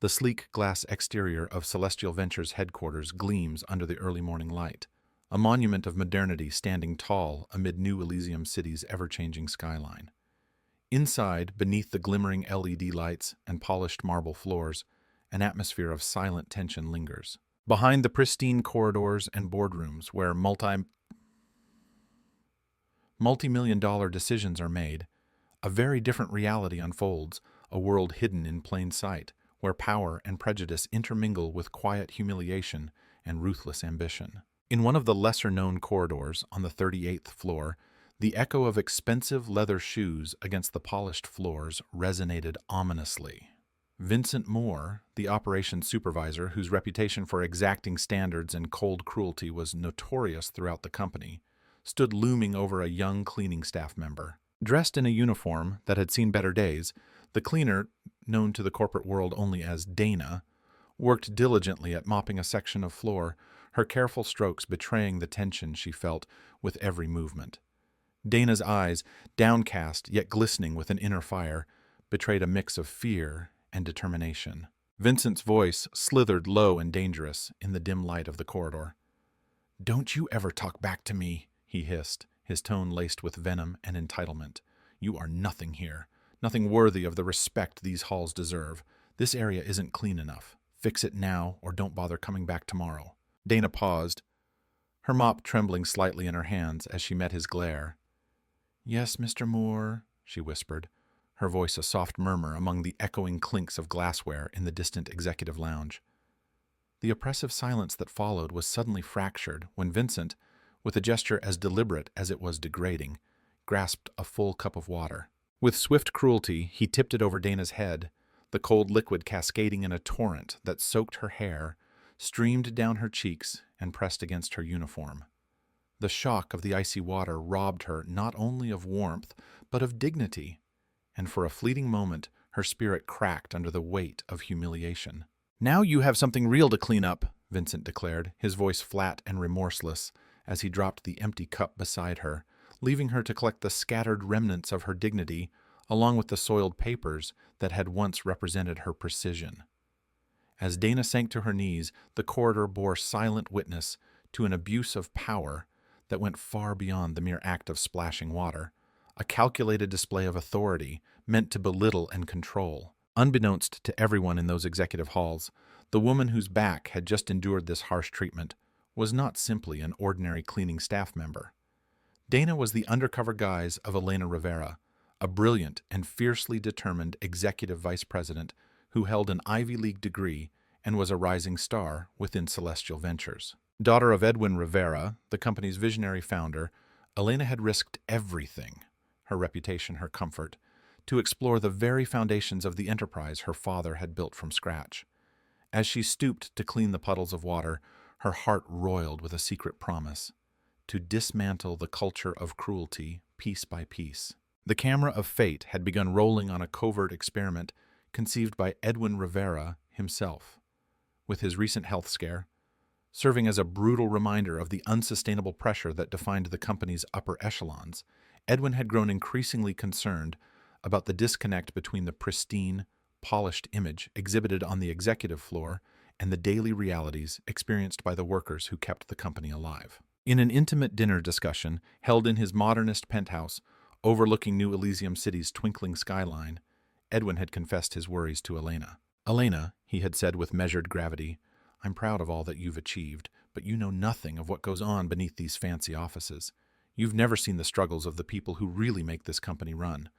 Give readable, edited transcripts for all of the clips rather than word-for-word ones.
The sleek glass exterior of Celestial Ventures headquarters gleams under the early morning light, a monument of modernity standing tall amid New Elysium City's ever-changing skyline. Inside, beneath the glimmering LED lights and polished marble floors, an atmosphere of silent tension lingers. Behind the pristine corridors and boardrooms where multi-million-dollar decisions are made, a very different reality unfolds, a world hidden in plain sight, where power and prejudice intermingle with quiet humiliation and ruthless ambition. In one of the lesser-known corridors on the 38th floor, the echo of expensive leather shoes against the polished floors resonated ominously. Vincent Moore, the operations supervisor whose reputation for exacting standards and cold cruelty was notorious throughout the company, stood looming over a young cleaning staff member. Dressed in a uniform that had seen better days, the cleaner, known to the corporate world only as Dana, worked diligently at mopping a section of floor, her careful strokes betraying the tension she felt with every movement. Dana's eyes, downcast yet glistening with an inner fire, betrayed a mix of fear and determination. Vincent's voice slithered low and dangerous in the dim light of the corridor. "Don't you ever talk back to me," he hissed, his tone laced with venom and entitlement. "You are nothing here, nothing worthy of the respect these halls deserve. This area isn't clean enough. Fix it now or don't bother coming back tomorrow." Dana paused, her mop trembling slightly in her hands as she met his glare. "Yes, Mr. Moore," she whispered, her voice a soft murmur among the echoing clinks of glassware in the distant executive lounge. The oppressive silence that followed was suddenly fractured when Vincent, with a gesture as deliberate as it was degrading, grasped a full cup of water. With swift cruelty, he tipped it over Dana's head, the cold liquid cascading in a torrent that soaked her hair, streamed down her cheeks, and pressed against her uniform. The shock of the icy water robbed her not only of warmth, but of dignity, and for a fleeting moment her spirit cracked under the weight of humiliation. "Now you have something real to clean up," Vincent declared, his voice flat and remorseless, as he dropped the empty cup beside her, leaving her to collect the scattered remnants of her dignity, along with the soiled papers that had once represented her precision. As Dana sank to her knees, the corridor bore silent witness to an abuse of power that went far beyond the mere act of splashing water, a calculated display of authority meant to belittle and control. Unbeknownst to everyone in those executive halls, the woman whose back had just endured this harsh treatment was not simply an ordinary cleaning staff member. Dana was the undercover guise of Elena Rivera, a brilliant and fiercely determined executive vice president who held an Ivy League degree and was a rising star within Celestial Ventures. Daughter of Edwin Rivera, the company's visionary founder, Elena had risked everything, her reputation, her comfort, to explore the very foundations of the enterprise her father had built from scratch. As she stooped to clean the puddles of water, her heart roiled with a secret promise: to dismantle the culture of cruelty piece by piece. The camera of fate had begun rolling on a covert experiment conceived by Edwin Rivera himself. With his recent health scare, serving as a brutal reminder of the unsustainable pressure that defined the company's upper echelons, Edwin had grown increasingly concerned about the disconnect between the pristine, polished image exhibited on the executive floor and the daily realities experienced by the workers who kept the company alive. In an intimate dinner discussion held in his modernist penthouse overlooking New Elysium City's twinkling skyline, Edwin had confessed his worries to Elena. "Elena," he had said with measured gravity, "I'm proud of all that you've achieved, but you know nothing of what goes on beneath these fancy offices. You've never seen the struggles of the people who really make this company run.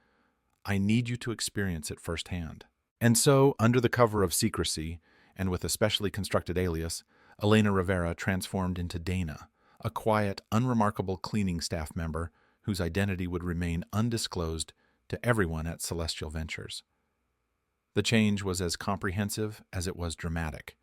I need you to experience it firsthand." And so, under the cover of secrecy, and with a specially constructed alias, Elena Rivera transformed into Dana, a quiet, unremarkable cleaning staff member whose identity would remain undisclosed to everyone at Celestial Ventures. The change was as comprehensive as it was dramatic.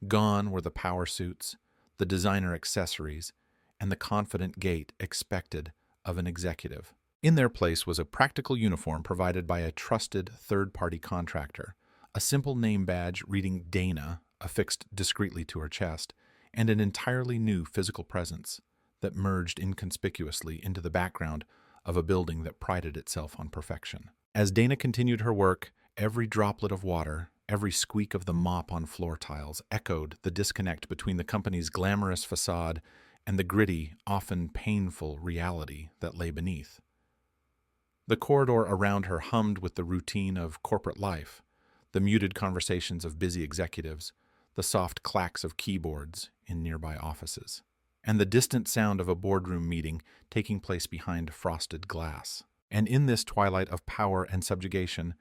Gone were the power suits, the designer accessories, and the confident gait expected of an executive. In their place was a practical uniform provided by a trusted third-party contractor, a simple name badge reading Dana affixed discreetly to her chest, and an entirely new physical presence that merged inconspicuously into the background of a building that prided itself on perfection. As Dana continued her work, every droplet of water Every squeak of the mop on floor tiles echoed the disconnect between the company's glamorous facade and the gritty, often painful reality that lay beneath. The corridor around her hummed with the routine of corporate life, the muted conversations of busy executives, the soft clacks of keyboards in nearby offices, and the distant sound of a boardroom meeting taking place behind frosted glass. And in this twilight of power and subjugation,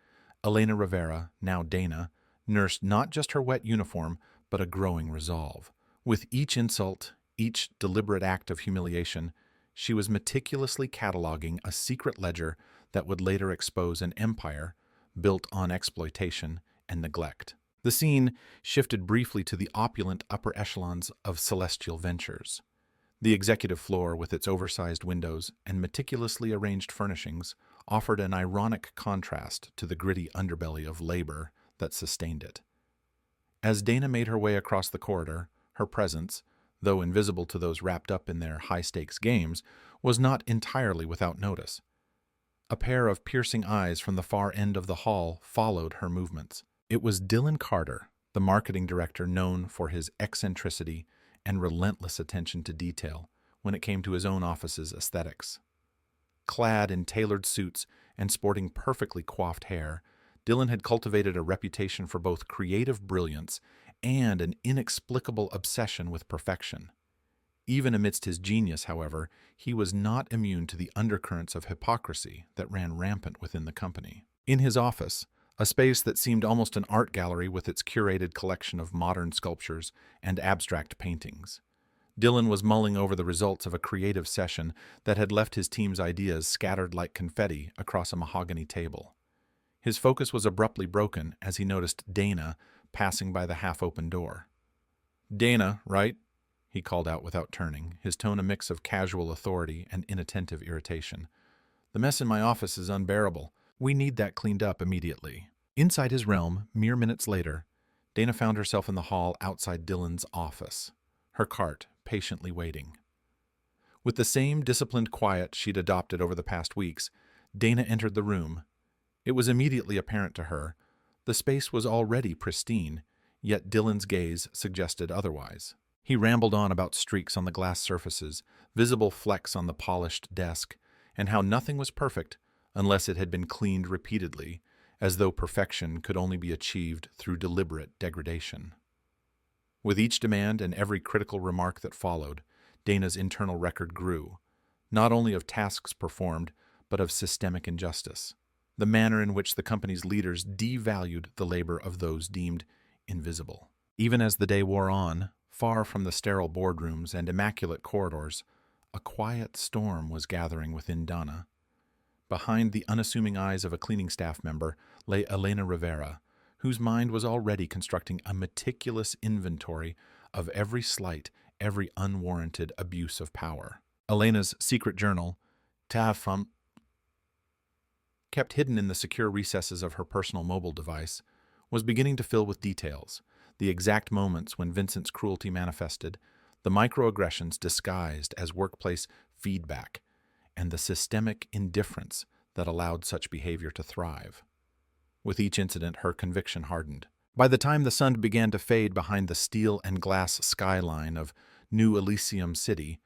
Elena Rivera, now Dana, nursed not just her wet uniform, but a growing resolve. With each insult, each deliberate act of humiliation, she was meticulously cataloging a secret ledger that would later expose an empire built on exploitation and neglect. The scene shifted briefly to the opulent upper echelons of Celestial Ventures. The executive floor, with its oversized windows and meticulously arranged furnishings, offered an ironic contrast to the gritty underbelly of labor that sustained it. As Dana made her way across the corridor, her presence, though invisible to those wrapped up in their high-stakes games, was not entirely without notice. A pair of piercing eyes from the far end of the hall followed her movements. It was Dylan Carter, the marketing director known for his eccentricity and relentless attention to detail when it came to his own office's aesthetics. Clad in tailored suits and sporting perfectly coiffed hair, Dylan had cultivated a reputation for both creative brilliance and an inexplicable obsession with perfection. Even amidst his genius, however, he was not immune to the undercurrents of hypocrisy that ran rampant within the company. In his office, a space that seemed almost an art gallery with its curated collection of modern sculptures and abstract paintings, Dylan was mulling over the results of a creative session that had left his team's ideas scattered like confetti across a mahogany table. His focus was abruptly broken as he noticed Dana passing by the half-open door. "Dana, right?" he called out without turning, his tone a mix of casual authority and inattentive irritation. "The mess in my office is unbearable. We need that cleaned up immediately." Inside his realm, mere minutes later, Dana found herself in the hall outside Dylan's office, her cart patiently waiting. With the same disciplined quiet she'd adopted over the past weeks, Dana entered the room. It was immediately apparent to her. The space was already pristine, yet Dylan's gaze suggested otherwise. He rambled on about streaks on the glass surfaces, visible flecks on the polished desk, and how nothing was perfect unless it had been cleaned repeatedly, as though perfection could only be achieved through deliberate degradation. With each demand and every critical remark that followed, Dana's internal record grew, not only of tasks performed, but of systemic injustice, the manner in which the company's leaders devalued the labor of those deemed invisible. Even as the day wore on, far from the sterile boardrooms and immaculate corridors, a quiet storm was gathering within Dana. Behind the unassuming eyes of a cleaning staff member lay Elena Rivera, whose mind was already constructing a meticulous inventory of every slight, every unwarranted abuse of power. Elena's secret journal, Tafum, kept hidden in the secure recesses of her personal mobile device, was beginning to fill with details, the exact moments when Vincent's cruelty manifested, the microaggressions disguised as workplace feedback, and the systemic indifference that allowed such behavior to thrive. With each incident, her conviction hardened. By the time the sun began to fade behind the steel and glass skyline of New Elysium City,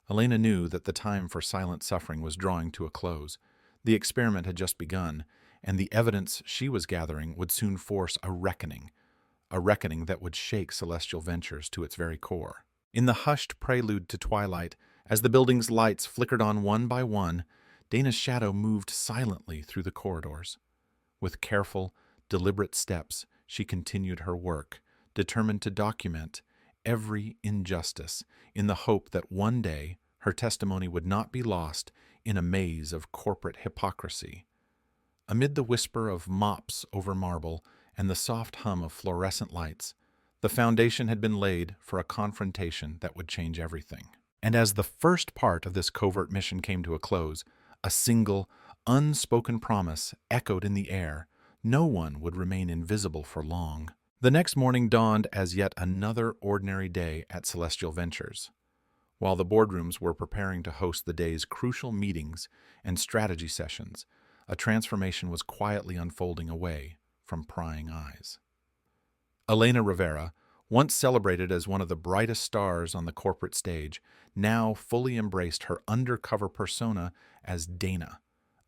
Elena knew that the time for silent suffering was drawing to a close. The experiment had just begun, and the evidence she was gathering would soon force a reckoning that would shake Celestial Ventures to its very core. In the hushed prelude to twilight, as the building's lights flickered on one by one, Dana's shadow moved silently through the corridors. With careful, deliberate steps, she continued her work, determined to document every injustice in the hope that one day her testimony would not be lost in a maze of corporate hypocrisy. Amid the whisper of mops over marble and the soft hum of fluorescent lights, the foundation had been laid for a confrontation that would change everything. And as the first part of this covert mission came to a close, a single, unspoken promise echoed in the air: no one would remain invisible for long. The next morning dawned as yet another ordinary day at Celestial Ventures. While the boardrooms were preparing to host the day's crucial meetings and strategy sessions, a transformation was quietly unfolding away from prying eyes. Elena Rivera, once celebrated as one of the brightest stars on the corporate stage, now fully embraced her undercover persona as Dana,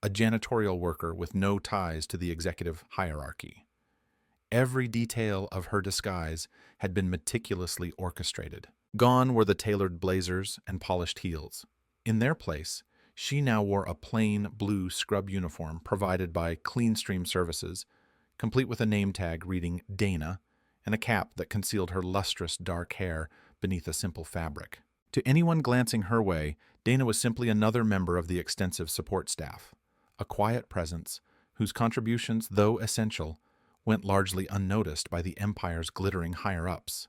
a janitorial worker with no ties to the executive hierarchy. Every detail of her disguise had been meticulously orchestrated. Gone were the tailored blazers and polished heels. In their place, she now wore a plain blue scrub uniform provided by Cleanstream Services, complete with a name tag reading Dana and a cap that concealed her lustrous dark hair beneath a simple fabric. To anyone glancing her way, Dana was simply another member of the extensive support staff, a quiet presence whose contributions, though essential, went largely unnoticed by the Empire's glittering higher-ups.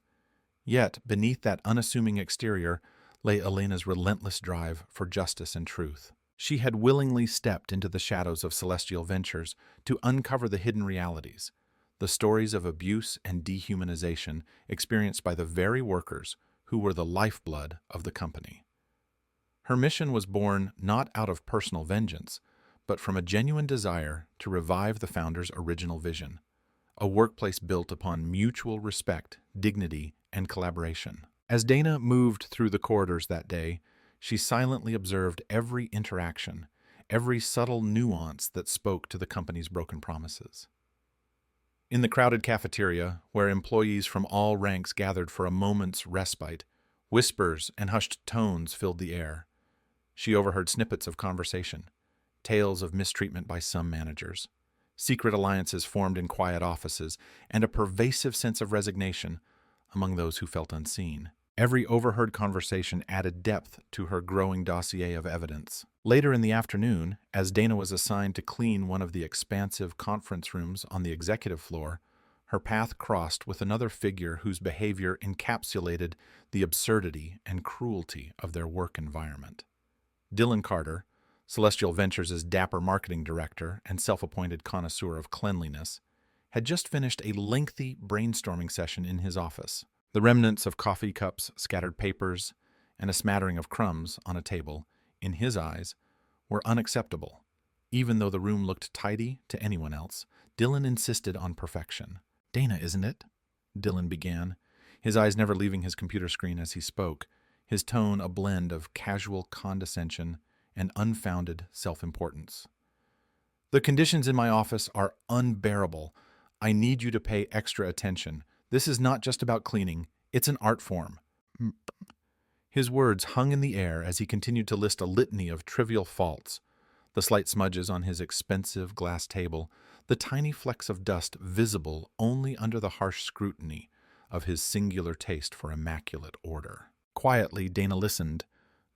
Yet, beneath that unassuming exterior lay Elena's relentless drive for justice and truth. She had willingly stepped into the shadows of Celestial Ventures to uncover the hidden realities, the stories of abuse and dehumanization experienced by the very workers who were the lifeblood of the company. Her mission was born not out of personal vengeance, but from a genuine desire to revive the founder's original vision, a workplace built upon mutual respect, dignity, and collaboration. As Dana moved through the corridors that day, she silently observed every interaction, every subtle nuance that spoke to the company's broken promises. In the crowded cafeteria, where employees from all ranks gathered for a moment's respite, whispers and hushed tones filled the air. She overheard snippets of conversation, tales of mistreatment by some managers, secret alliances formed in quiet offices, and a pervasive sense of resignation among those who felt unseen. Every overheard conversation added depth to her growing dossier of evidence. Later in the afternoon, as Dana was assigned to clean one of the expansive conference rooms on the executive floor, her path crossed with another figure whose behavior encapsulated the absurdity and cruelty of their work environment. Dylan Carter, Celestial Ventures' dapper marketing director and self-appointed connoisseur of cleanliness, had just finished a lengthy brainstorming session in his office. The remnants of coffee cups, scattered papers, and a smattering of crumbs on a table, in his eyes, were unacceptable. Even though the room looked tidy to anyone else, Dylan insisted on perfection. "Dana, isn't it?" Dylan began, his eyes never leaving his computer screen as he spoke, his tone a blend of casual condescension and unfounded self-importance. "The conditions in my office are unbearable. I need you to pay extra attention. This is not just about cleaning, it's an art form." His words hung in the air as he continued to list a litany of trivial faults, the slight smudges on his expensive glass table, the tiny flecks of dust visible only under the harsh scrutiny of his singular taste for immaculate order. Quietly, Dana listened,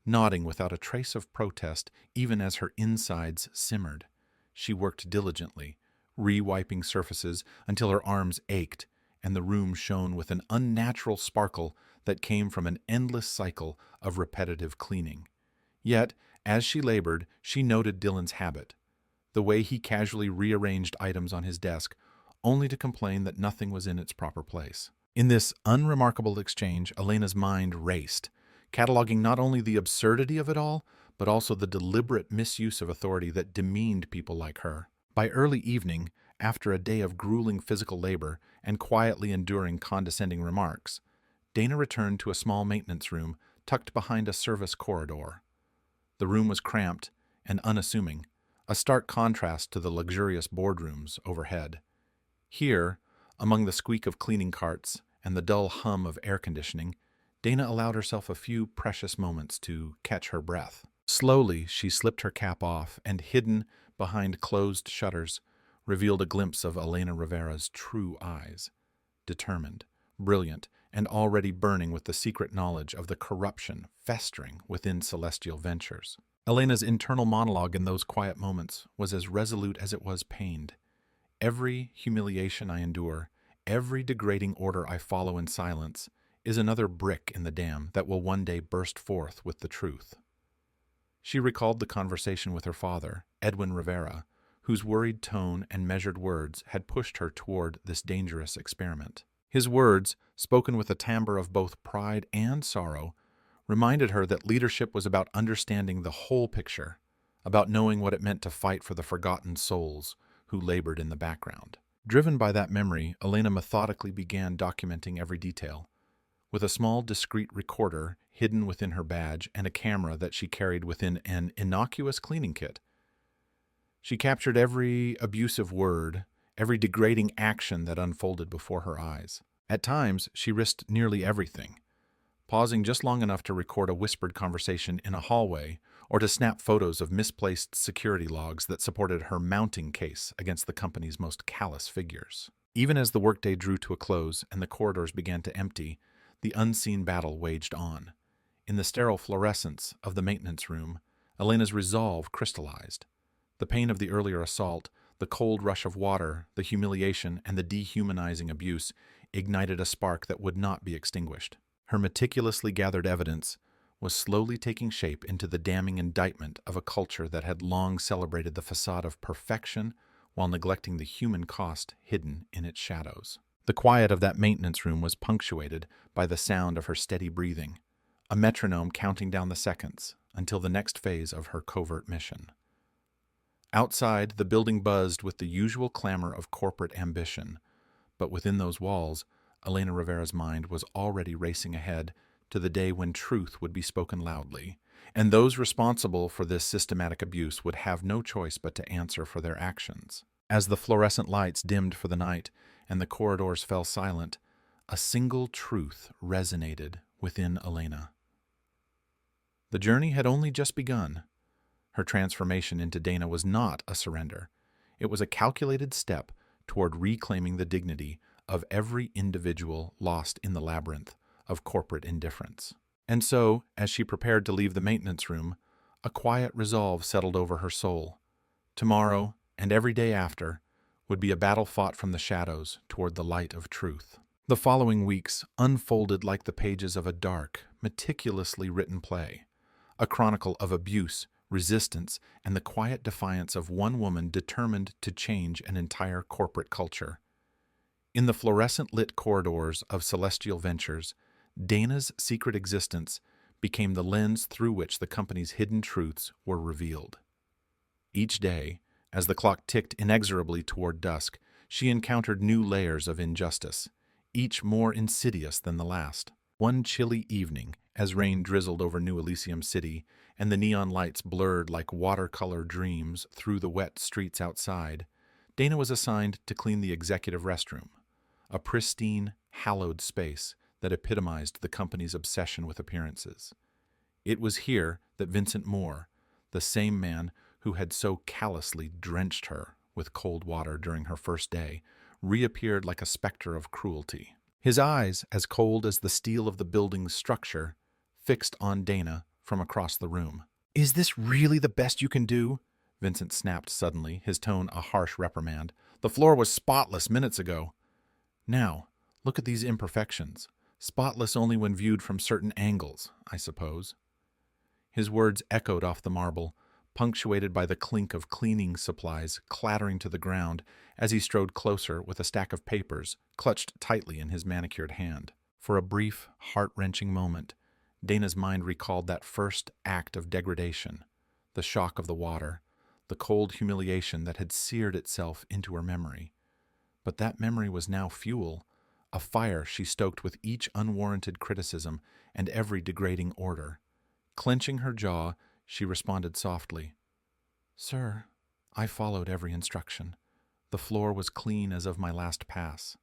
nodding without a trace of protest even as her insides simmered. She worked diligently, re-wiping surfaces until her arms ached and the room shone with an unnatural sparkle that came from an endless cycle of repetitive cleaning. Yet, as she labored, she noted Dylan's habit, the way he casually rearranged items on his desk, only to complain that nothing was in its proper place. In this unremarkable exchange, Elena's mind raced, cataloging not only the absurdity of it all, but also the deliberate misuse of authority that demeaned people like her. By early evening, after a day of grueling physical labor and quietly enduring condescending remarks, Dana returned to a small maintenance room tucked behind a service corridor. The room was cramped and unassuming, a stark contrast to the luxurious boardrooms overhead. Here, among the squeak of cleaning carts and the dull hum of air conditioning, Dana allowed herself a few precious moments to catch her breath. Slowly, she slipped her cap off and, hidden behind closed shutters, revealed a glimpse of Elena Rivera's true eyes, determined, brilliant, and already burning with the secret knowledge of the corruption festering within Celestial Ventures. Elena's internal monologue in those quiet moments was as resolute as it was pained. "Every humiliation I endure, every degrading order I follow in silence, is another brick in the dam that will one day burst forth with the truth." She recalled the conversation with her father, Edwin Rivera, whose worried tone and measured words had pushed her toward this dangerous experiment. His words, spoken with a timbre of both pride and sorrow, reminded her that leadership was about understanding the whole picture, about knowing what it meant to fight for the forgotten souls who labored in the background. Driven by that memory, Elena methodically began documenting every detail. With a small, discreet recorder hidden within her badge and a camera that she carried within an innocuous cleaning kit, she captured every abusive word, every degrading action that unfolded before her eyes. At times, she risked nearly everything, pausing just long enough to record a whispered conversation in a hallway or to snap photos of misplaced security logs that supported her mounting case against the company's most callous figures. Even as the workday drew to a close and the corridors began to empty, the unseen battle waged on. In the sterile fluorescence of the maintenance room, Elena's resolve crystallized. The pain of the earlier assault, the cold rush of water, the humiliation, and the dehumanizing abuse ignited a spark that would not be extinguished. Her meticulously gathered evidence was slowly taking shape into the damning indictment of a culture that had long celebrated the facade of perfection while neglecting the human cost hidden in its shadows. The quiet of that maintenance room was punctuated by the sound of her steady breathing, a metronome counting down the seconds until the next phase of her covert mission. Outside, the building buzzed with the usual clamor of corporate ambition, but within those walls, Elena Rivera's mind was already racing ahead to the day when truth would be spoken loudly, and those responsible for this systematic abuse would have no choice but to answer for their actions. As the fluorescent lights dimmed for the night and the corridors fell silent, a single truth resonated within Elena. The journey had only just begun. Her transformation into Dana was not a surrender. It was a calculated step toward reclaiming the dignity of every individual lost in the labyrinth of corporate indifference. And so, as she prepared to leave the maintenance room, a quiet resolve settled over her soul. Tomorrow, and every day after, would be a battle fought from the shadows toward the light of truth. The following weeks unfolded like the pages of a dark, meticulously written play, a chronicle of abuse, resistance, and the quiet defiance of one woman determined to change an entire corporate culture. In the fluorescent-lit corridors of Celestial Ventures, Dana's secret existence became the lens through which the company's hidden truths were revealed. Each day, as the clock ticked inexorably toward dusk, she encountered new layers of injustice, each more insidious than the last. One chilly evening, as rain drizzled over New Elysium City and the neon lights blurred like watercolor dreams through the wet streets outside, Dana was assigned to clean the executive restroom, a pristine, hallowed space that epitomized the company's obsession with appearances. It was here that Vincent Moore, the same man who had so callously drenched her with cold water during her first day, reappeared like a specter of cruelty. His eyes, as cold as the steel of the building's structure, fixed on Dana from across the room. "Is this really the best you can do?" Vincent snapped suddenly, his tone a harsh reprimand. "The floor was spotless minutes ago. Now, look at these imperfections. Spotless only when viewed from certain angles, I suppose." His words echoed off the marble, punctuated by the clink of cleaning supplies clattering to the ground as he strode closer with a stack of papers clutched tightly in his manicured hand. For a brief, heart-wrenching moment, Dana's mind recalled that first act of degradation, the shock of the water, the cold humiliation that had seared itself into her memory. But that memory was now fuel, a fire she stoked with each unwarranted criticism and every degrading order. Clenching her jaw, she responded softly, "Sir, I followed every instruction. The floor was clean as of my last pass."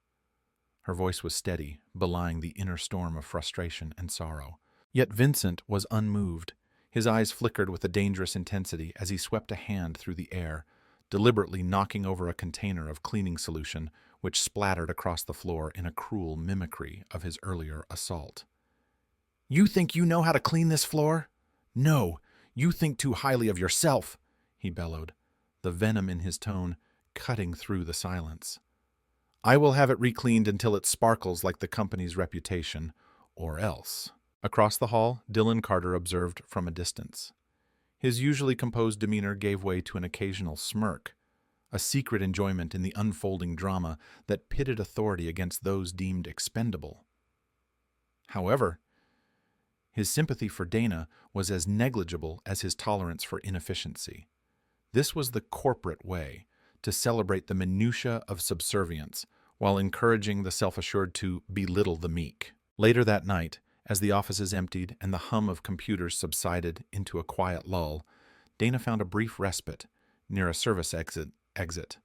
Her voice was steady, belying the inner storm of frustration and sorrow. Yet Vincent was unmoved. His eyes flickered with a dangerous intensity as he swept a hand through the air, deliberately knocking over a container of cleaning solution which splattered across the floor in a cruel mimicry of his earlier assault. "You think you know how to clean this floor? No, you think too highly of yourself," he bellowed, the venom in his tone cutting through the silence. "I will have it recleaned until it sparkles like the company's reputation, or else." Across the hall, Dylan Carter observed from a distance. His usually composed demeanor gave way to an occasional smirk, a secret enjoyment in the unfolding drama that pitted authority against those deemed expendable. However, his sympathy for Dana was as negligible as his tolerance for inefficiency. This was the corporate way, to celebrate the minutiae of subservience, while encouraging the self-assured to belittle the meek. Later that night, as the offices emptied and the hum of computers subsided into a quiet lull, Dana found a brief respite near a service exit.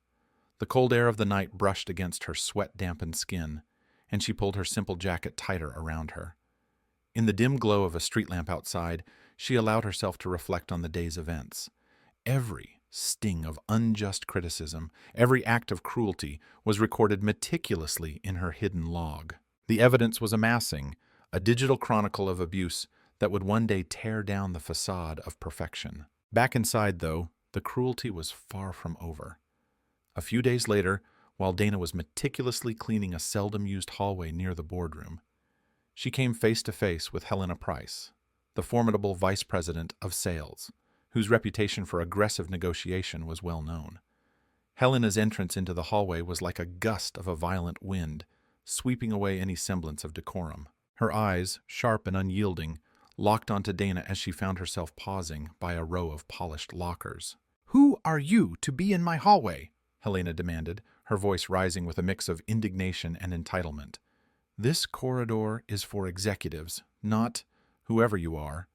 The cold air of the night brushed against her sweat-dampened skin, and she pulled her simple jacket tighter around her. In the dim glow of a street lamp outside, she allowed herself to reflect on the day's events. Every sting of unjust criticism, every act of cruelty was recorded meticulously in her hidden log. The evidence was amassing, a digital chronicle of abuse that would one day tear down the facade of perfection. Back inside, though, the cruelty was far from over. A few days later, while Dana was meticulously cleaning a seldom-used hallway near the boardroom, she came face to face with Helena Price, the formidable vice president of sales, whose reputation for aggressive negotiation was well known. Helena's entrance into the hallway was like a gust of a violent wind, sweeping away any semblance of decorum. Her eyes, sharp and unyielding, locked onto Dana as she found herself pausing by a row of polished lockers. "Who are you to be in my hallway?" Helena demanded, her voice rising with a mix of indignation and entitlement. "This corridor is for executives, not whoever you are."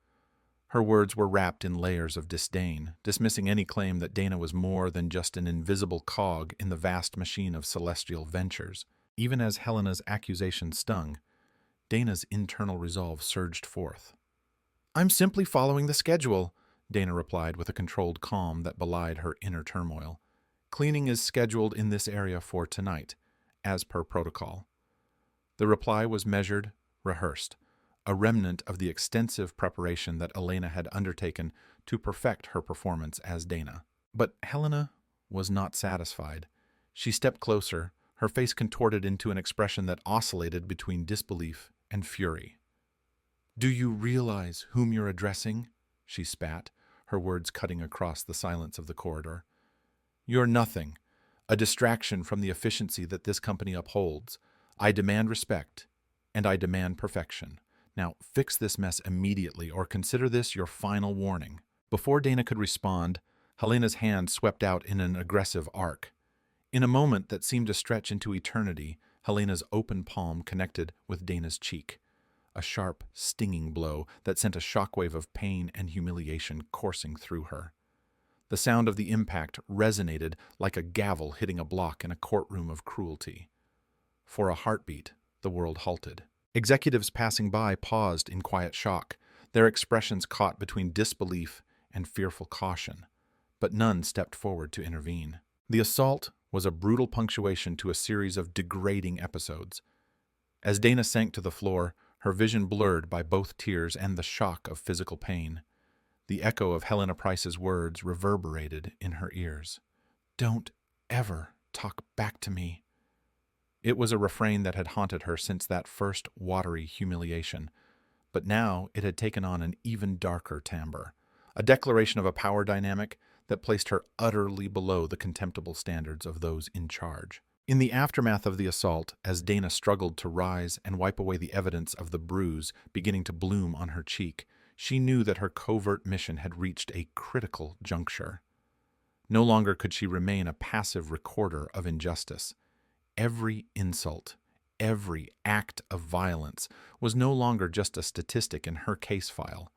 Her words were wrapped in layers of disdain, dismissing any claim that Dana was more than just an invisible cog in the vast machine of celestial ventures. Even as Helena's accusation stung, Dana's internal resolve surged forth. "I'm simply following the schedule," Dana replied with a controlled calm that belied her inner turmoil. "Cleaning is scheduled in this area for tonight, as per protocol." The reply was measured, rehearsed, a remnant of the extensive preparation that Elena had undertaken to perfect her performance as Dana. But Helena was not satisfied. She stepped closer, her face contorted into an expression that oscillated between disbelief and fury. "Do you realize whom you're addressing?" she spat, her words cutting across the silence of the corridor. "You're nothing, a distraction from the efficiency that this company upholds. I demand respect, and I demand perfection. Now fix this mess immediately, or consider this your final warning." Before Dana could respond, Helena's hand swept out in an aggressive arc. In a moment that seemed to stretch into eternity, Helena's open palm connected with Dana's cheek. A sharp, stinging blow that sent a shockwave of pain and humiliation coursing through her. The sound of the impact resonated like a gavel hitting a block in a courtroom of cruelty. For a heartbeat, the world halted. Executives passing by paused in quiet shock, their expressions caught between disbelief and fearful caution, but none stepped forward to intervene. The assault was a brutal punctuation to a series of degrading episodes. As Dana sank to the floor, her vision blurred by both tears and the shock of physical pain, the echo of Helena Price's words reverberated in her ears. "Don't ever talk back to me." It was a refrain that had haunted her since that first watery humiliation, but now it had taken on an even darker timbre, a declaration of a power dynamic that placed her utterly below the contemptible standards of those in charge. In the aftermath of the assault, as Dana struggled to rise and wipe away the evidence of the bruise beginning to bloom on her cheek, she knew that her covert mission had reached a critical juncture. No longer could she remain a passive recorder of injustice. Every insult, every act of violence was no longer just a statistic in her case file.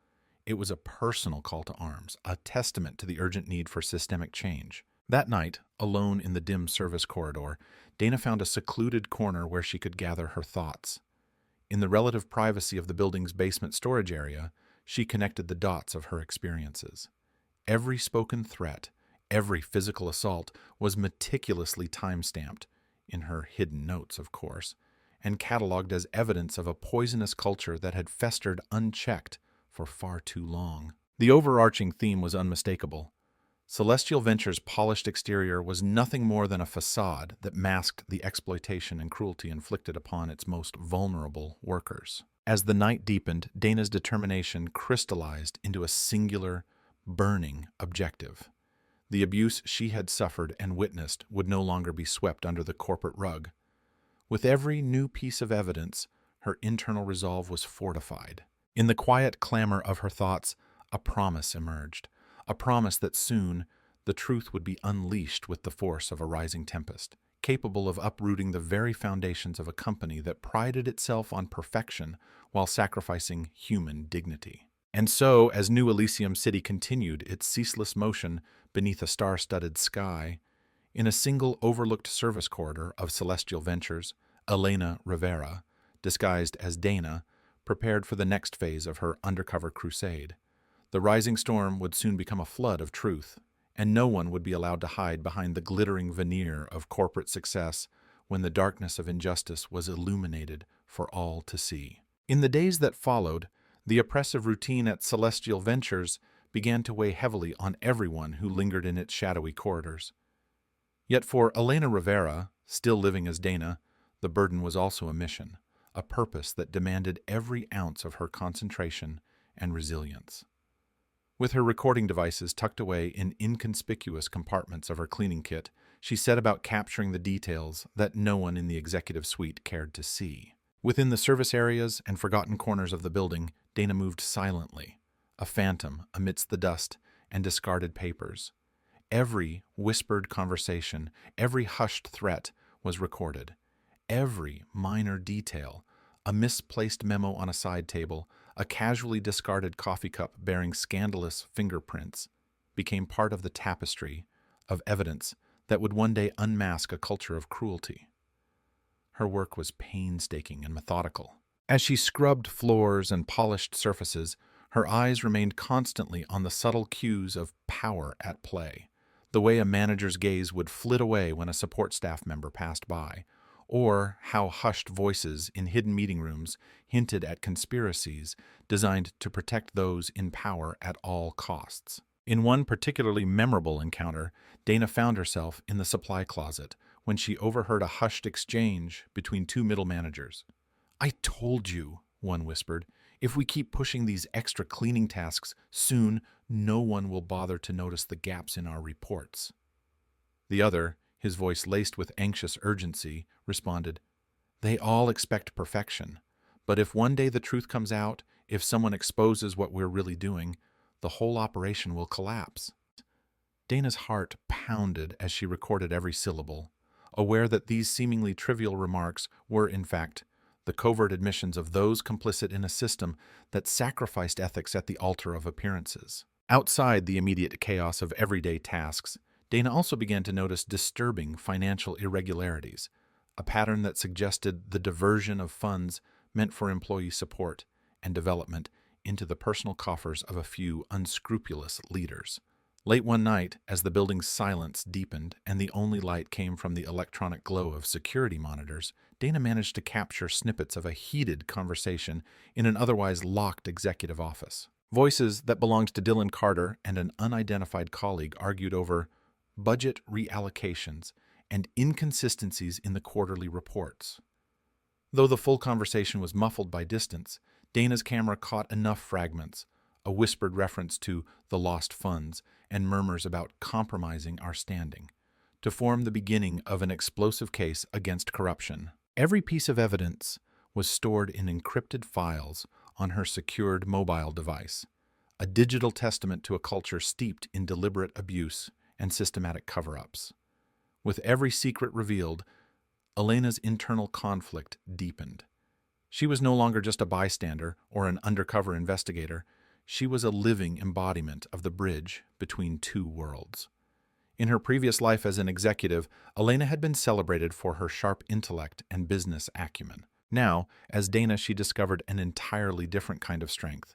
It was a personal call to arms, a testament to the urgent need for systemic change. That night, alone in the dim service corridor, Dana found a secluded corner where she could gather her thoughts. In the relative privacy of the building's basement storage area, she connected the dots of her experiences. Every spoken threat, every physical assault was meticulously time-stamped, in her hidden notes, of course, and cataloged as evidence of a poisonous culture that had festered unchecked for far too long. The overarching theme was unmistakable. Celestial Venture's polished exterior was nothing more than a facade that masked the exploitation and cruelty inflicted upon its most vulnerable workers. As the night deepened, Dana's determination crystallized into a singular, burning objective. The abuse she had suffered and witnessed would no longer be swept under the corporate rug. With every new piece of evidence, her internal resolve was fortified. In the quiet clamor of her thoughts, a promise emerged, a promise that soon the truth would be unleashed with the force of a rising tempest, capable of uprooting the very foundations of a company that prided itself on perfection while sacrificing human dignity. And so, as New Elysium City continued its ceaseless motion beneath a star-studded sky, in a single overlooked service corridor of Celestial Ventures, Elena Rivera, disguised as Dana, prepared for the next phase of her undercover crusade. The rising storm would soon become a flood of truth, and no one would be allowed to hide behind the glittering veneer of corporate success when the darkness of injustice was illuminated for all to see. In the days that followed, the oppressive routine at Celestial Ventures began to weigh heavily on everyone who lingered in its shadowy corridors. Yet for Elena Rivera, still living as Dana, the burden was also a mission, a purpose that demanded every ounce of her concentration and resilience. With her recording devices tucked away in inconspicuous compartments of her cleaning kit, she set about capturing the details that no one in the executive suite cared to see. Within the service areas and forgotten corners of the building, Dana moved silently, a phantom amidst the dust and discarded papers. Every whispered conversation, every hushed threat was recorded. Every minor detail, a misplaced memo on a side table, a casually discarded coffee cup bearing scandalous fingerprints, became part of the tapestry of evidence that would one day unmask a culture of cruelty. Her work was painstaking and methodical. As she scrubbed floors and polished surfaces, her eyes remained constantly on the subtle cues of power at play, the way a manager's gaze would flit away when a support staff member passed by, or how hushed voices in hidden meeting rooms hinted at conspiracies designed to protect those in power at all costs. In one particularly memorable encounter, Dana found herself in the supply closet when she overheard a hushed exchange between two middle managers. "I told you," one whispered, "if we keep pushing these extra cleaning tasks, soon no one will bother to notice the gaps in our reports." The other, his voice laced with anxious urgency, responded, "They all expect perfection, but if one day the truth comes out, if someone exposes what we're really doing, the whole operation will collapse." Dana's heart pounded as she recorded every syllable, aware that these seemingly trivial remarks were, in fact, the covert admissions of those complicit in a system that sacrificed ethics at the altar of appearances. Outside the immediate chaos of everyday tasks, Dana also began to notice disturbing financial irregularities, a pattern that suggested the diversion of funds meant for employee support and development into the personal coffers of a few unscrupulous leaders. Late one night, as the building's silence deepened and the only light came from the electronic glow of security monitors, Dana managed to capture snippets of a heated conversation in an otherwise locked executive office. Voices that belonged to Dylan Carter and an unidentified colleague argued over budget reallocations and inconsistencies in the quarterly reports. Though the full conversation was muffled by distance, Dana's camera caught enough fragments, a whispered reference to the lost funds and murmurs about compromising our standing, to form the beginning of an explosive case against corruption. Every piece of evidence was stored in encrypted files on her secured mobile device, a digital testament to a culture steeped in deliberate abuse and systematic cover-ups. With every secret revealed, Elena's internal conflict deepened. She was no longer just a bystander or an undercover investigator. She was a living embodiment of the bridge between two worlds. In her previous life as an executive, Elena had been celebrated for her sharp intellect and business acumen. Now, as Dana, she discovered an entirely different kind of strength,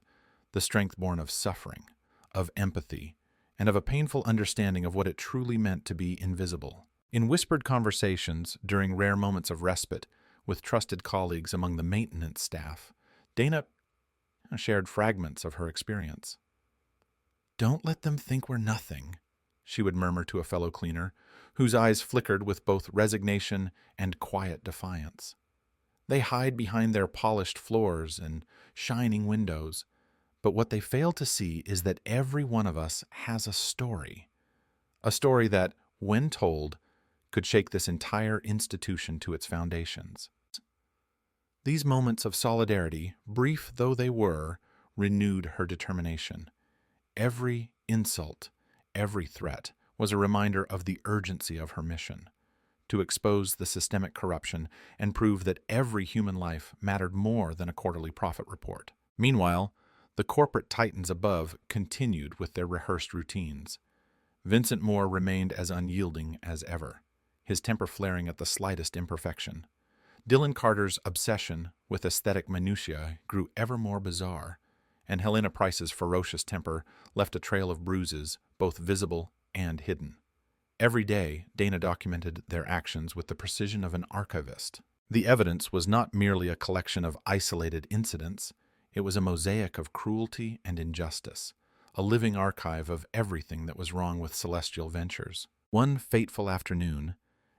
the strength born of suffering, of empathy, and of a painful understanding of what it truly meant to be invisible. In whispered conversations, during rare moments of respite, with trusted colleagues among the maintenance staff, Dana shared fragments of her experience. "Don't let them think we're nothing," she would murmur to a fellow cleaner, whose eyes flickered with both resignation and quiet defiance. "They hide behind their polished floors and shining windows, but what they fail to see is that every one of us has a story that, when told, could shake this entire institution to its foundations." These moments of solidarity, brief though they were, renewed her determination. Every insult, every threat was a reminder of the urgency of her mission: to expose the systemic corruption and prove that every human life mattered more than a quarterly profit report. Meanwhile, the corporate titans above continued with their rehearsed routines. Vincent Moore remained as unyielding as ever, his temper flaring at the slightest imperfection. Dylan Carter's obsession with aesthetic minutiae grew ever more bizarre, and Helena Price's ferocious temper left a trail of bruises, both visible and hidden. Every day, Dana documented their actions with the precision of an archivist. The evidence was not merely a collection of isolated incidents, it was a mosaic of cruelty and injustice, a living archive of everything that was wrong with Celestial Ventures. One fateful afternoon,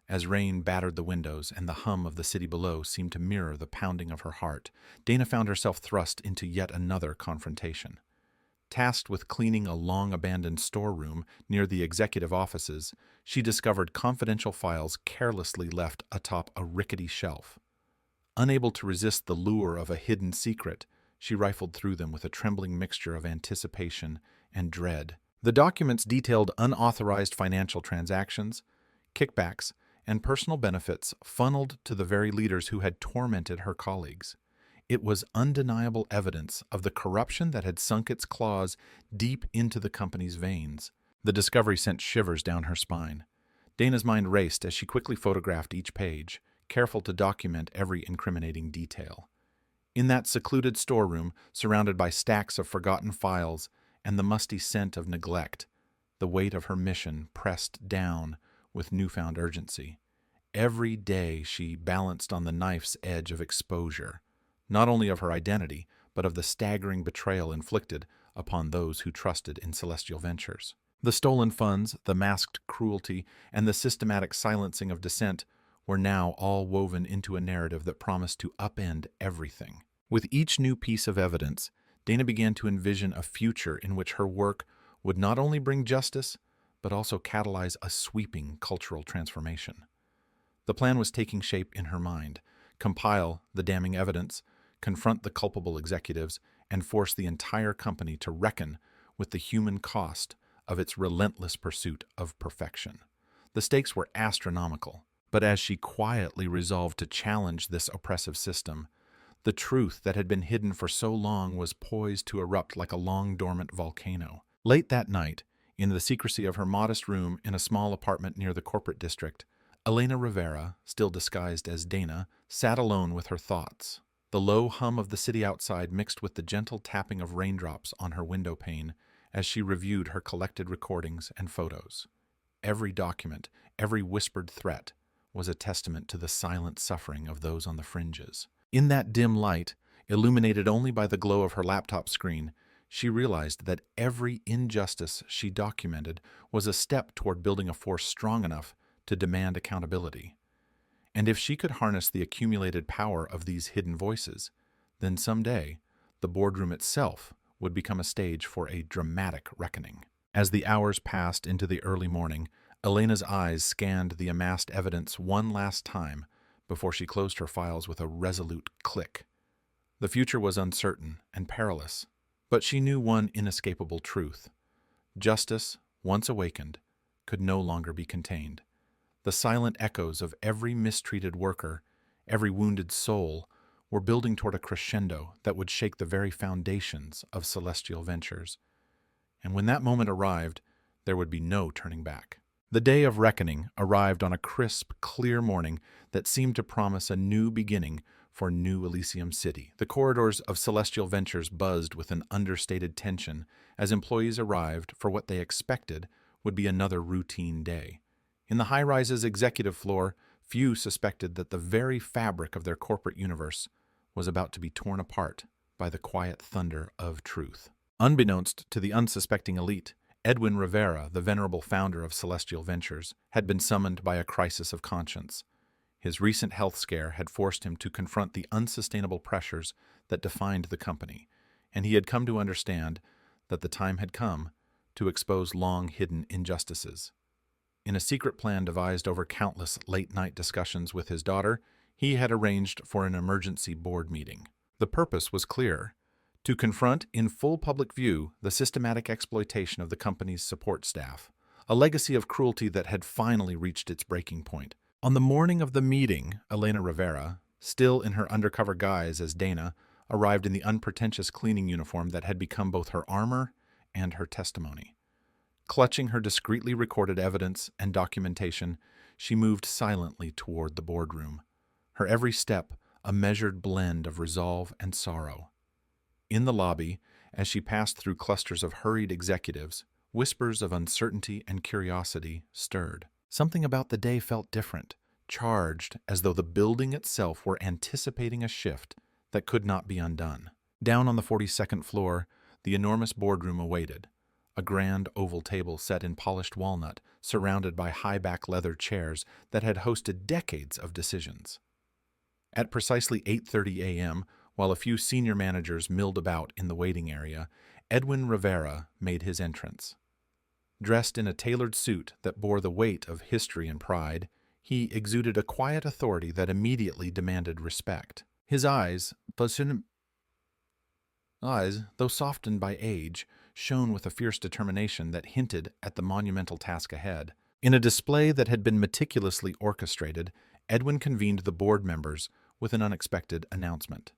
as rain battered the windows and the hum of the city below seemed to mirror the pounding of her heart, Dana found herself thrust into yet another confrontation. Tasked with cleaning a long-abandoned storeroom near the executive offices, she discovered confidential files carelessly left atop a rickety shelf. Unable to resist the lure of a hidden secret, she rifled through them with a trembling mixture of anticipation and dread. The documents detailed unauthorized financial transactions, kickbacks, and personal benefits funneled to the very leaders who had tormented her colleagues. It was undeniable evidence of the corruption that had sunk its claws deep into the company's veins. The discovery sent shivers down her spine. Dana's mind raced as she quickly photographed each page, careful to document every incriminating detail. In that secluded storeroom, surrounded by stacks of forgotten files and the musty scent of neglect, the weight of her mission pressed down with newfound urgency. Every day she balanced on the knife's edge of exposure, not only of her identity, but of the staggering betrayal inflicted upon those who trusted in Celestial Ventures. The stolen funds, the masked cruelty, and the systematic silencing of dissent were now all woven into a narrative that promised to upend everything. With each new piece of evidence, Dana began to envision a future in which her work would not only bring justice, but also catalyze a sweeping cultural transformation. The plan was taking shape in her mind: compile the damning evidence, confront the culpable executives, and force the entire company to reckon with the human cost of its relentless pursuit of perfection. The stakes were astronomical, but as she quietly resolved to challenge this oppressive system, the truth that had been hidden for so long was poised to erupt like a long-dormant volcano. Late that night, in the secrecy of her modest room in a small apartment near the corporate district, Elena Rivera, still disguised as Dana, sat alone with her thoughts. The low hum of the city outside mixed with the gentle tapping of raindrops on her window pane as she reviewed her collected recordings and photos. Every document, every whispered threat, was a testament to the silent suffering of those on the fringes. In that dim light, illuminated only by the glow of her laptop screen, she realized that every injustice she documented was a step toward building a force strong enough to demand accountability. And if she could harness the accumulated power of these hidden voices, then someday the boardroom itself would become a stage for a dramatic reckoning. As the hours passed into the early morning, Elena's eyes scanned the amassed evidence one last time before she closed her files with a resolute click. The future was uncertain and perilous, but she knew one inescapable truth: justice, once awakened, could no longer be contained. The silent echoes of every mistreated worker, every wounded soul, were building toward a crescendo that would shake the very foundations of Celestial Ventures. And when that moment arrived, there would be no turning back. The day of reckoning arrived on a crisp, clear morning that seemed to promise a new beginning for New Elysium City. The corridors of Celestial Ventures buzzed with an understated tension as employees arrived for what they expected would be another routine day. In the high-rise's executive floor, few suspected that the very fabric of their corporate universe was about to be torn apart by the quiet thunder of truth. Unbeknownst to the unsuspecting elite, Edwin Rivera, the venerable founder of Celestial Ventures, had been summoned by a crisis of conscience. His recent health scare had forced him to confront the unsustainable pressures that defined the company, and he had come to understand that the time had come to expose long-hidden injustices. In a secret plan devised over countless late-night discussions with his daughter, he had arranged for an emergency board meeting. The purpose was clear: to confront in full public view the systematic exploitation of the company's support staff, a legacy of cruelty that had finally reached its breaking point. On the morning of the meeting, Elena Rivera, still in her undercover guise as Dana, arrived in the unpretentious cleaning uniform that had become both her armor and her testimony. Clutching her discreetly recorded evidence and documentation, she moved silently toward the boardroom, her every step a measured blend of resolve and sorrow. In the lobby, as she passed through clusters of hurried executives, whispers of uncertainty and curiosity stirred. Something about the day felt different, charged as though the building itself were anticipating a shift that could not be undone. Down on the 42nd floor, the enormous boardroom awaited, a grand oval table set in polished walnut, surrounded by high-back leather chairs that had hosted decades of decisions. At precisely 8:30 a.m., while a few senior managers milled about in the waiting area, Edwin Rivera made his entrance. Dressed in a tailored suit that bore the weight of history and pride, he exuded a quiet authority that immediately demanded respect. His eyes, though softened by age, shone with a fierce determination that hinted at the monumental task ahead. In a display that had been meticulously orchestrated, Edwin convened the board members with an unexpected announcement.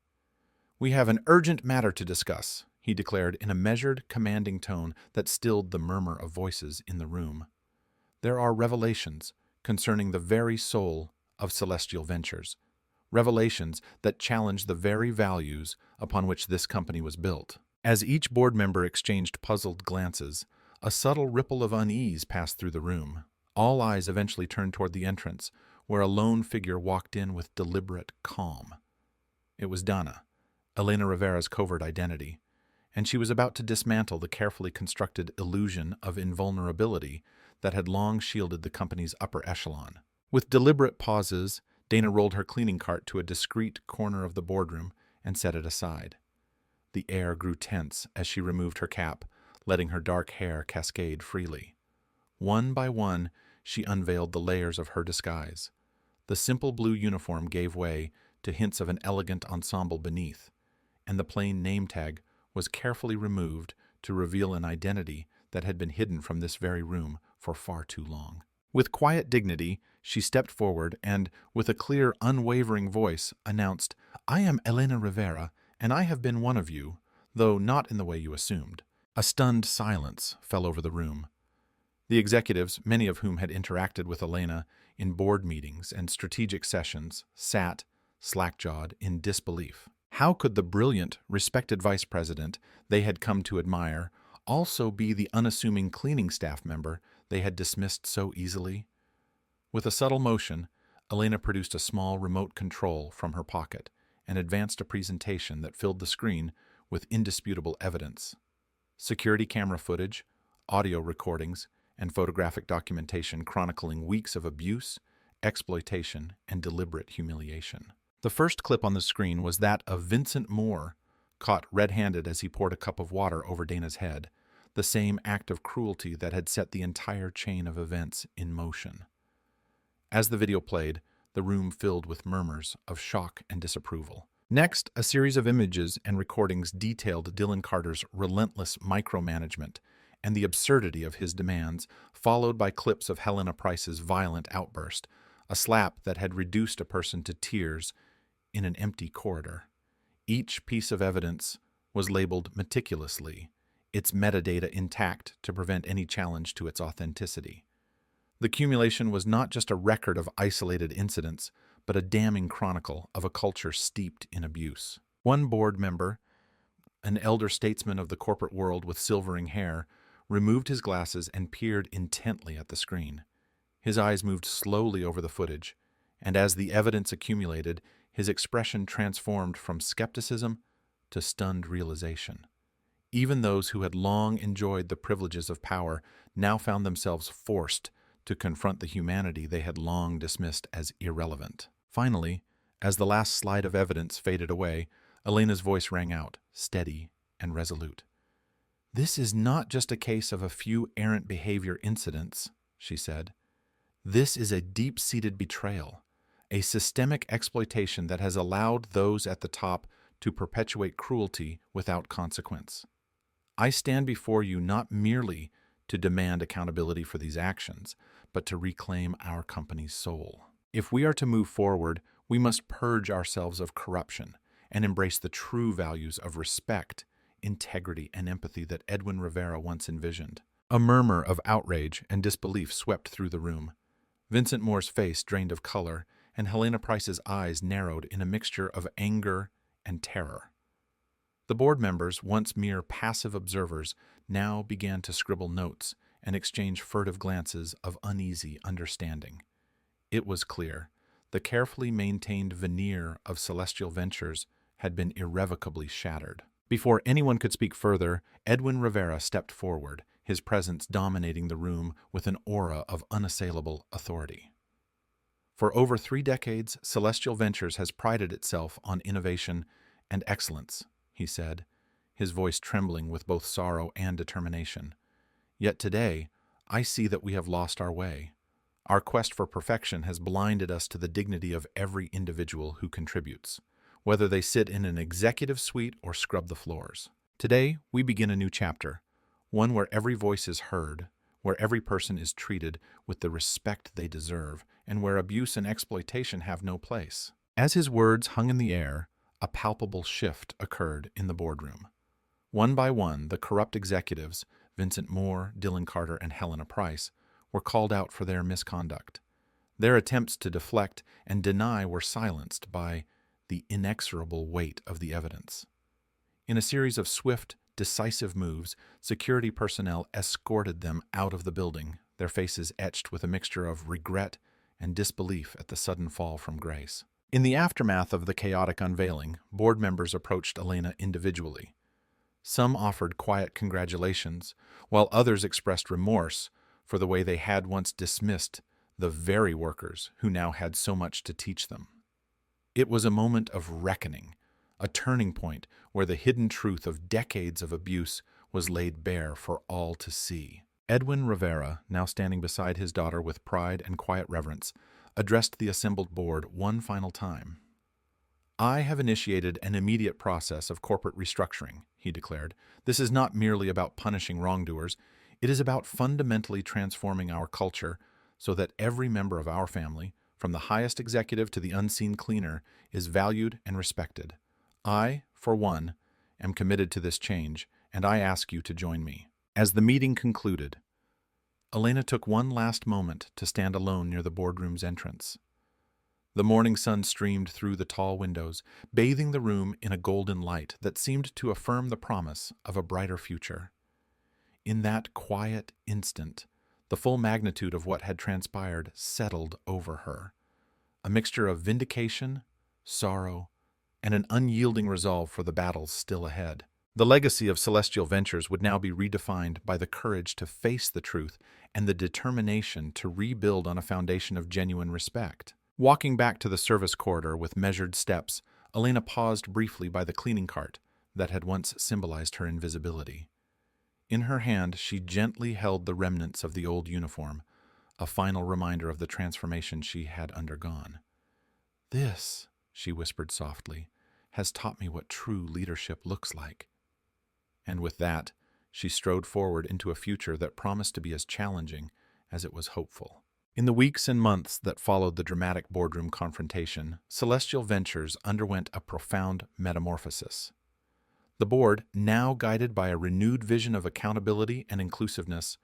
"We have an urgent matter to discuss," he declared in a measured, commanding tone that stilled the murmur of voices in the room. "There are revelations concerning the very soul of Celestial Ventures, revelations that challenge the very values upon which this company was built." As each board member exchanged puzzled glances, a subtle ripple of unease passed through the room. All eyes eventually turned toward the entrance, where a lone figure walked in with deliberate calm. It was Dana, Elena Rivera's covert identity, and she was about to dismantle the carefully constructed illusion of invulnerability that had long shielded the company's upper echelon. With deliberate pauses, Dana rolled her cleaning cart to a discreet corner of the boardroom and set it aside. The air grew tense as she removed her cap, letting her dark hair cascade freely. One by one, she unveiled the layers of her disguise. The simple blue uniform gave way to hints of an elegant ensemble beneath, and the plain name tag was carefully removed to reveal an identity that had been hidden from this very room for far too long. With quiet dignity, she stepped forward and, with a clear, unwavering voice, announced, "I am Elena Rivera, and I have been one of you, though not in the way you assumed." A stunned silence fell over the room. The executives, many of whom had interacted with Elena in board meetings and strategic sessions, sat, slack-jawed, in disbelief. How could the brilliant, respected vice president they had come to admire also be the unassuming cleaning staff member they had dismissed so easily? With a subtle motion, Elena produced a small remote control from her pocket and advanced a presentation that filled the screen with indisputable evidence. Security camera footage, audio recordings, and photographic documentation chronicling weeks of abuse, exploitation, and deliberate humiliation. The first clip on the screen was that of Vincent Moore, caught red-handed as he poured a cup of water over Dana's head, the same act of cruelty that had set the entire chain of events in motion. As the video played, the room filled with murmurs of shock and disapproval. Next, a series of images and recordings detailed Dylan Carter's relentless micromanagement and the absurdity of his demands, followed by clips of Helena Price's violent outburst, a slap that had reduced a person to tears in an empty corridor. Each piece of evidence was labeled meticulously, its metadata intact to prevent any challenge to its authenticity. The accumulation was not just a record of isolated incidents, but a damning chronicle of a culture steeped in abuse. One board member, an elder statesman of the corporate world with silvering hair, removed his glasses and peered intently at the screen. His eyes moved slowly over the footage, and as the evidence accumulated, his expression transformed from skepticism to stunned realization. Even those who had long enjoyed the privileges of power now found themselves forced to confront the humanity they had long dismissed as irrelevant. Finally, as the last slide of evidence faded away, Elena's voice rang out, steady and resolute. "This is not just a case of a few errant behavior incidents," she said. "This is a deep-seated betrayal, a systemic exploitation that has allowed those at the top to perpetuate cruelty without consequence. I stand before you not merely to demand accountability for these actions, but to reclaim our company's soul. If we are to move forward, we must purge ourselves of corruption and embrace the true values of respect, integrity, and empathy that Edwin Rivera once envisioned. A murmur of outrage and disbelief swept through the room. Vincent Moore's face drained of color, and Helena Price's eyes narrowed in a mixture of anger and terror. The board members, once mere passive observers, now began to scribble notes and exchange furtive glances of uneasy understanding. It was clear the carefully maintained veneer of Celestial Ventures had been irrevocably shattered. Before anyone could speak further, Edwin Rivera stepped forward, his presence dominating the room with an aura of unassailable authority. For over 3 decades, Celestial Ventures has prided itself on innovation and excellence, he said, his voice trembling with both sorrow and determination. Yet today, I see that we have lost our way. Our quest for perfection has blinded us to the dignity of every individual who contributes, whether they sit in an executive suite or scrub the floors. Today, we begin a new chapter, one where every voice is heard, where every person is treated with the respect they deserve, and where abuse and exploitation have no place. As his words hung in the air, a palpable shift occurred in the boardroom. One by one, the corrupt executives, Vincent Moore, Dylan Carter, and Helena Price, were called out for their misconduct. Their attempts to deflect and deny were silenced by the inexorable weight of the evidence. In a series of swift, decisive moves, security personnel escorted them out of the building, their faces etched with a mixture of regret and disbelief at the sudden fall from grace. In the aftermath of the chaotic unveiling, board members approached Elena individually. Some offered quiet congratulations, while others expressed remorse for the way they had once dismissed the very workers who now had so much to teach them. It was a moment of reckoning, a turning point where the hidden truth of decades of abuse was laid bare for all to see. Edwin Rivera, now standing beside his daughter with pride and quiet reverence, addressed the assembled board one final time. "I have initiated an immediate process of corporate restructuring," he declared. "This is not merely about punishing wrongdoers. It is about fundamentally transforming our culture so that every member of our family, from the highest executive to the unseen cleaner, is valued and respected. I, for one, am committed to this change, and I ask you to join me." As the meeting concluded, Elena took one last moment to stand alone near the boardroom's entrance. The morning sun streamed through the tall windows, bathing the room in a golden light that seemed to affirm the promise of a brighter future. In that quiet instant, the full magnitude of what had transpired settled over her, a mixture of vindication, sorrow, and an unyielding resolve for the battles still ahead. The legacy of Celestial Ventures would now be redefined by the courage to face the truth and the determination to rebuild on a foundation of genuine respect. Walking back to the service corridor with measured steps, Elena paused briefly by the cleaning cart that had once symbolized her invisibility. In her hand, she gently held the remnants of the old uniform, a final reminder of the transformation she had undergone. "This," she whispered softly, "has taught me what true leadership looks like." And with that, she strode forward into a future that promised to be as challenging as it was hopeful. In the weeks and months that followed the dramatic boardroom confrontation, Celestial Ventures underwent a profound metamorphosis. The board, now guided by a renewed vision of accountability and inclusiveness,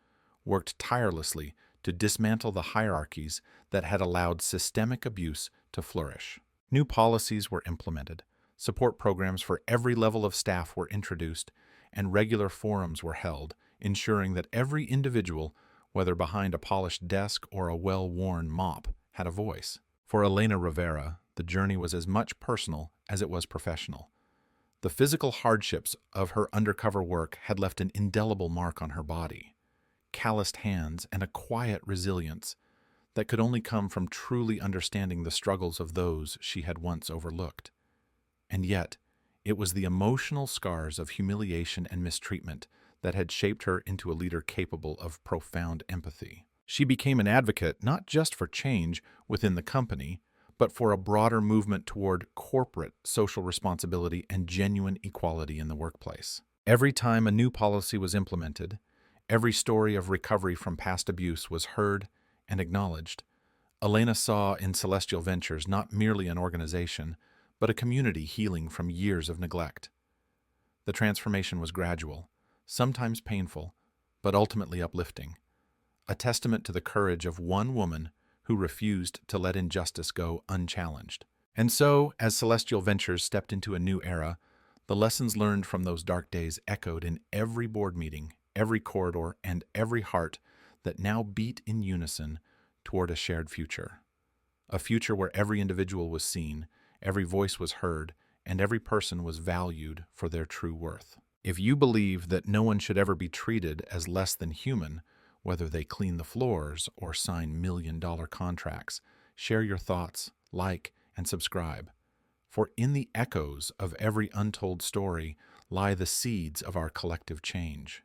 worked tirelessly to dismantle the hierarchies that had allowed systemic abuse to flourish. New policies were implemented, support programs for every level of staff were introduced, and regular forums were held, ensuring that every individual, whether behind a polished desk or a well-worn mop, had a voice. For Elena Rivera, the journey was as much personal as it was professional. The physical hardships of her undercover work had left an indelible mark on her body, calloused hands, and a quiet resilience that could only come from truly understanding the struggles of those she had once overlooked. And yet, it was the emotional scars of humiliation and mistreatment that had shaped her into a leader capable of profound empathy. She became an advocate not just for change within the company, but for a broader movement toward corporate social responsibility and genuine equality in the workplace. Every time a new policy was implemented, Every story of recovery from past abuse was heard and acknowledged. Elena saw in Celestial Ventures not merely an organization, but a community healing from years of neglect. The transformation was gradual, sometimes painful, but ultimately uplifting, a testament to the courage of one woman who refused to let injustice go unchallenged. And so, as Celestial Ventures stepped into a new era, the lessons learned from those dark days echoed in every board meeting, every corridor, and every heart that now beat in unison toward a shared future. A future where every individual was seen, every voice was heard, and every person was valued for their true worth. If you believe that no one should ever be treated as less than human, whether they clean the floors or sign million-dollar contracts, share your thoughts, like, and subscribe. For in the echoes of every untold story lie the seeds of our collective change.